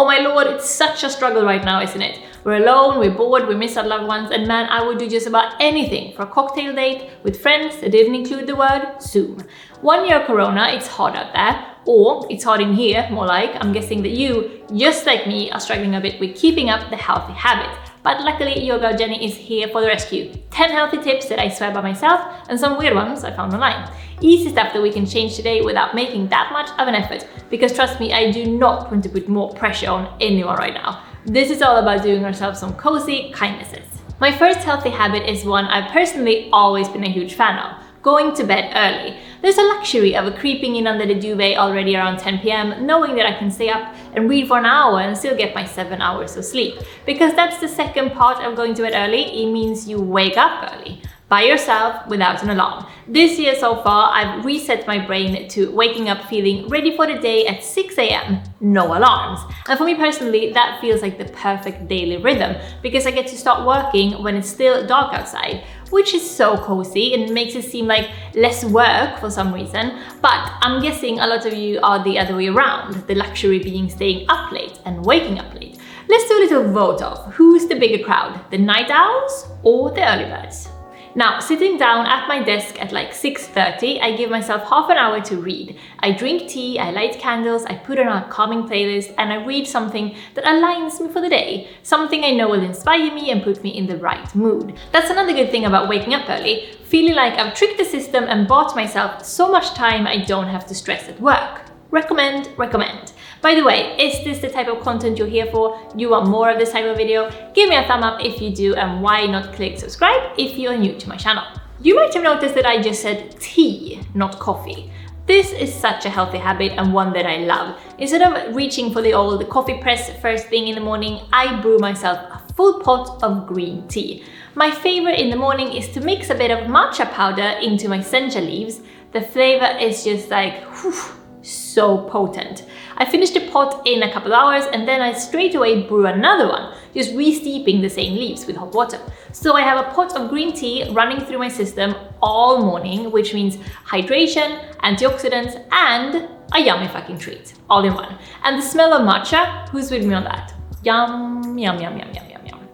Oh my lord, it's such a struggle right now, isn't it? We're alone, we're bored, we miss our loved ones, and man, I would do just about anything for a cocktail date with friends that didn't include the word Zoom. 1 year Corona, it's hot out there, or it's hot in here, more like. I'm guessing that you, just like me, are struggling a bit with keeping up the healthy habit. But luckily, your girl Jenny is here for the rescue. 10 healthy tips that I swear by myself, and some weird ones I found online. Easy stuff that we can change today without making that much of an effort, because trust me, I do not want to put more pressure on anyone right now. This is all about doing ourselves some cozy kindnesses. My first healthy habit is one I've personally always been a huge fan of: going to bed early. There's a luxury of creeping in under the duvet already around 10 p.m, knowing that I can stay up and read for an hour and still get my 7 hours of sleep. Because that's the second part of going to bed early, it means you wake up early. By yourself, without an alarm. This year so far, I've reset my brain to waking up feeling ready for the day at 6 a.m, no alarms. And for me personally, that feels like the perfect daily rhythm, because I get to start working when it's still dark outside, which is so cozy and makes it seem like less work for some reason. But I'm guessing a lot of you are the other way around, the luxury being staying up late and waking up late. Let's do a little vote of who's the bigger crowd, the night owls or the early birds? Now, sitting down at my desk at like 6:30, I give myself half an hour to read. I drink tea, I light candles, I put on a calming playlist, and I read something that aligns me for the day. Something I know will inspire me and put me in the right mood. That's another good thing about waking up early, feeling like I've tricked the system and bought myself so much time I don't have to stress at work. Recommend, recommend. By the way, is this the type of content you're here for? You want more of this type of video? Give me a thumb up if you do, and why not click subscribe if you're new to my channel. You might have noticed that I just said tea, not coffee. This is such a healthy habit and one that I love. Instead of reaching for the old coffee press first thing in the morning, I brew myself a full pot of green tea. My favorite in the morning is to mix a bit of matcha powder into my sencha leaves. The flavor is just like, whew, so potent. I finish the pot in a couple hours and then I straight away brew another one, just re-steeping the same leaves with hot water. So I have a pot of green tea running through my system all morning, which means hydration, antioxidants, and a yummy fucking treat, all in one. And the smell of matcha, who's with me on that? Yum, yum, yum, yum, yum, yum, yum.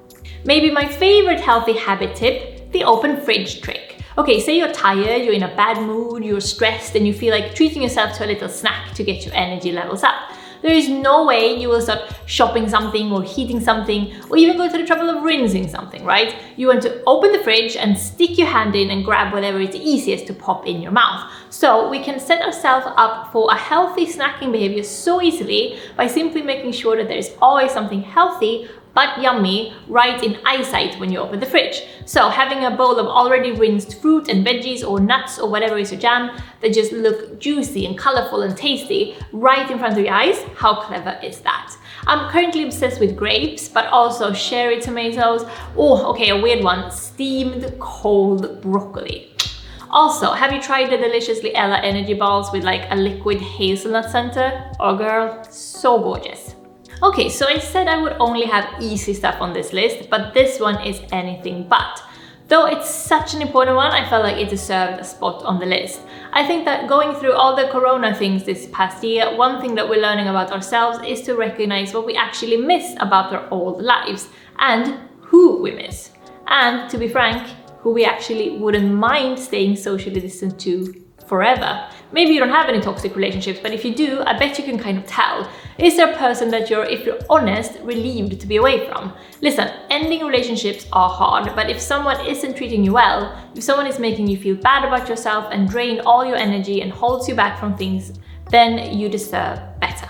Maybe my favorite healthy habit tip, the open fridge trick. Okay, say you're tired, you're in a bad mood, you're stressed, and you feel like treating yourself to a little snack to get your energy levels up. There is no way you will start shopping something or heating something or even go to the trouble of rinsing something, right? You want to open the fridge and stick your hand in and grab whatever is easiest to pop in your mouth. So we can set ourselves up for a healthy snacking behavior so easily by simply making sure that there is always something healthy but yummy right in eyesight when you open the fridge. So having a bowl of already rinsed fruit and veggies or nuts or whatever is your jam that just look juicy and colorful and tasty right in front of your eyes, how clever is that? I'm currently obsessed with grapes, but also cherry tomatoes. Oh, okay, a weird one, steamed cold broccoli. Also, have you tried the deliciously Ella energy balls with like a liquid hazelnut center? Oh girl, so gorgeous. Okay, so I said I would only have easy stuff on this list, but this one is anything but. Though it's such an important one, I felt like it deserved a spot on the list. I think that going through all the corona things this past year, one thing that we're learning about ourselves is to recognize what we actually miss about our old lives and who we miss. And to be frank, who we actually wouldn't mind staying socially distant to forever. Maybe you don't have any toxic relationships, but if you do, I bet you can kind of tell. Is there a person that you're, if you're honest, relieved to be away from? Listen, ending relationships are hard, but if someone isn't treating you well, if someone is making you feel bad about yourself and drain all your energy and holds you back from things, then you deserve better.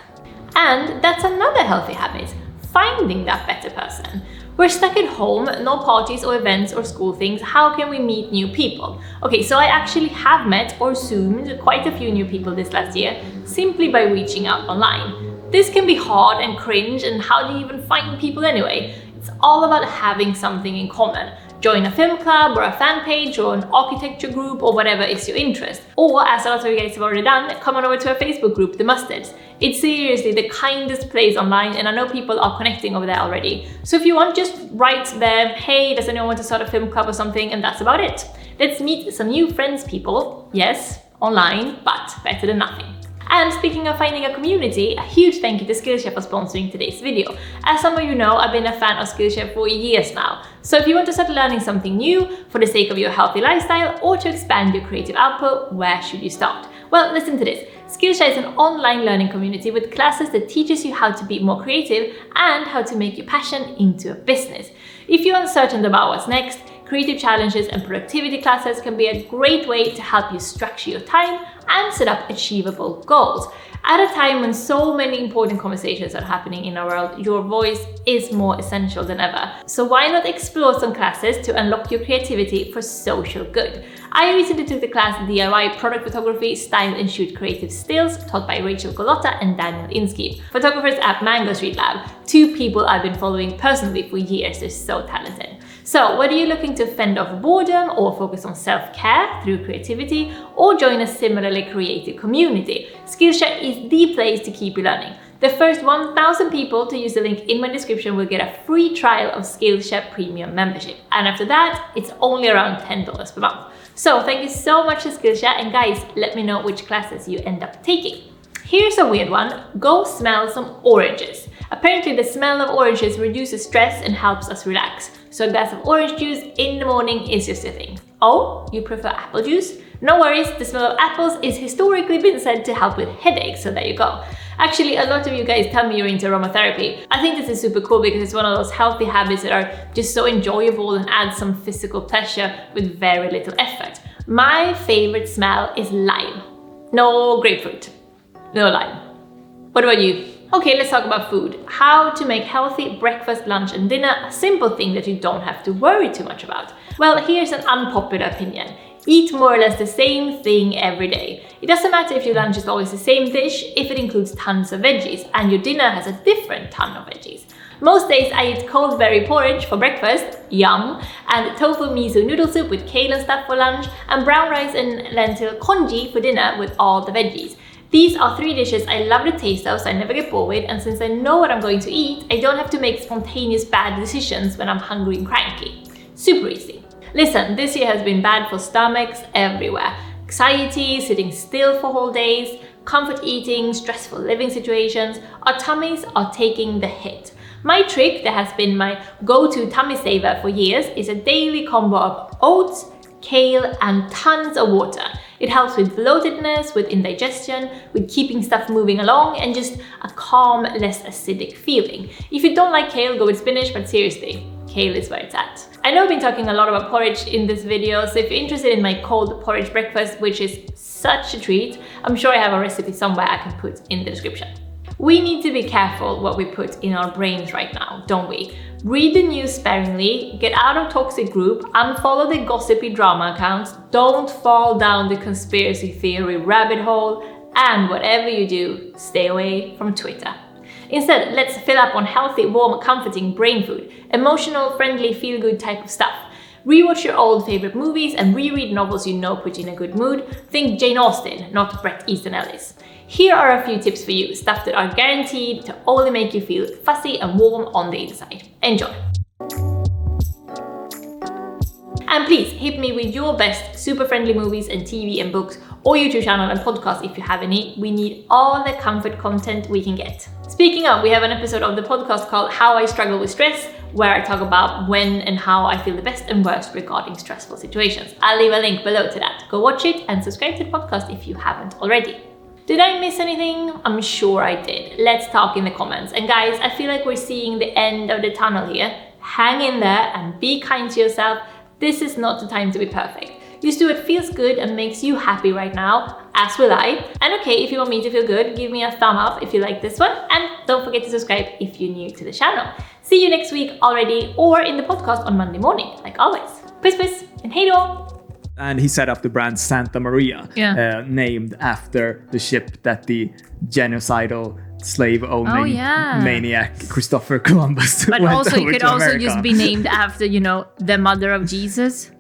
And that's another healthy habit, finding that better person. We're stuck at home, no parties or events or school things. How can we meet new people? Okay, so I actually have met or Zoomed quite a few new people this last year, simply by reaching out online. This can be hard and cringe, and how do you even find people anyway? It's all about having something in common. Join a film club or a fan page or an architecture group or whatever is your interest. Or, as a lot of you guys have already done, come on over to our Facebook group, The Mustards. It's seriously the kindest place online, and I know people are connecting over there already. So if you want, just write there, hey, does anyone want to start a film club or something, and that's about it. Let's meet some new friends, people. Yes, online, but better than nothing. And speaking of finding a community, a huge thank you to Skillshare for sponsoring today's video. As some of you know, I've been a fan of Skillshare for years now. So if you want to start learning something new for the sake of your healthy lifestyle or to expand your creative output, where should you start? Well, listen to this. Skillshare is an online learning community with classes that teaches you how to be more creative and how to make your passion into a business. If you're uncertain about what's next, creative challenges and productivity classes can be a great way to help you structure your time and set up achievable goals. At a time when so many important conversations are happening in our world, your voice is more essential than ever. So why not explore some classes to unlock your creativity for social good? I recently took the class DIY Product Photography, Style and Shoot Creative Stills, taught by Rachel Golotta and Daniel Inskeep, photographers at Mango Street Lab, two people I've been following personally for years. They're so talented. So whether you're looking to fend off boredom or focus on self-care through creativity or join a similarly creative community, Skillshare is the place to keep you learning. The first 1,000 people to use the link in my description will get a free trial of Skillshare Premium membership. And after that, it's only around $10 per month. So thank you so much to Skillshare, and guys, let me know which classes you end up taking. Here's a weird one. Go smell some oranges. Apparently the smell of oranges reduces stress and helps us relax. So a glass of orange juice in the morning is just a thing. Oh, you prefer apple juice? No worries, the smell of apples is historically been said to help with headaches, so there you go. Actually, a lot of you guys tell me you're into aromatherapy. I think this is super cool because it's one of those healthy habits that are just so enjoyable and add some physical pleasure with very little effort. My favorite smell is lime. No grapefruit. No lime. What about you? Okay, let's talk about food. How to make healthy breakfast, lunch and dinner a simple thing that you don't have to worry too much about. Well, here's an unpopular opinion. Eat more or less the same thing every day. It doesn't matter if your lunch is always the same dish if it includes tons of veggies and your dinner has a different ton of veggies. Most days I eat cold berry porridge for breakfast, yum, and tofu miso noodle soup with kale and stuff for lunch, and brown rice and lentil congee for dinner with all the veggies. These are three dishes I love the taste of, so I never get bored with, and since I know what I'm going to eat, I don't have to make spontaneous bad decisions when I'm hungry and cranky. Super easy. Listen, this year has been bad for stomachs everywhere. Anxiety, sitting still for whole days, comfort eating, stressful living situations. Our tummies are taking the hit. My trick that has been my go-to tummy saver for years is a daily combo of oats, kale and tons of water. It helps with bloatedness, with indigestion, with keeping stuff moving along, and just a calm, less acidic feeling. If you don't like kale, go with spinach, but seriously, kale is where it's at. I know I've been talking a lot about porridge in this video, so if you're interested in my cold porridge breakfast, which is such a treat, I'm sure I have a recipe somewhere I can put in the description. We need to be careful what we put in our brains right now, don't we? Read the news sparingly, get out of toxic group, unfollow the gossipy drama accounts, don't fall down the conspiracy theory rabbit hole, and whatever you do, stay away from Twitter. Instead, let's fill up on healthy, warm, comforting brain food, emotional, friendly, feel-good type of stuff. Rewatch your old favorite movies and reread novels you know put you in a good mood. Think Jane Austen, not Bret Easton Ellis. Here are a few tips for you, stuff that are guaranteed to only make you feel fuzzy and warm on the inside. Enjoy! And please hit me with your best super friendly movies and TV and books, or YouTube channel and podcast if you have any. We need all the comfort content we can get. Speaking of, we have an episode of the podcast called How I Struggle with Stress, where I talk about when and how I feel the best and worst regarding stressful situations. I'll leave a link below to that. Go watch it and subscribe to the podcast if you haven't already. Did I miss anything? I'm sure I did. Let's talk in the comments. And guys, I feel like we're seeing the end of the tunnel here. Hang in there and be kind to yourself. This is not the time to be perfect. Just do what feels good and makes you happy right now, as will I. And okay, if you want me to feel good, give me a thumb up if you like this one. And don't forget to subscribe if you're new to the channel. See you next week already, or in the podcast on Monday morning, like always. Puss puss and hej då! And he set up the brand Santa Maria, named after the ship that the genocidal slave-owning maniac Christopher Columbus But went also, over it could to also America. just be named after, you know, the mother of Jesus.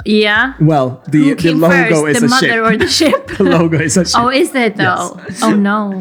Yeah. Well, Who the came logo first, is the a mother ship. or the ship? The logo is a ship. Oh, is it though? Yes. Oh no.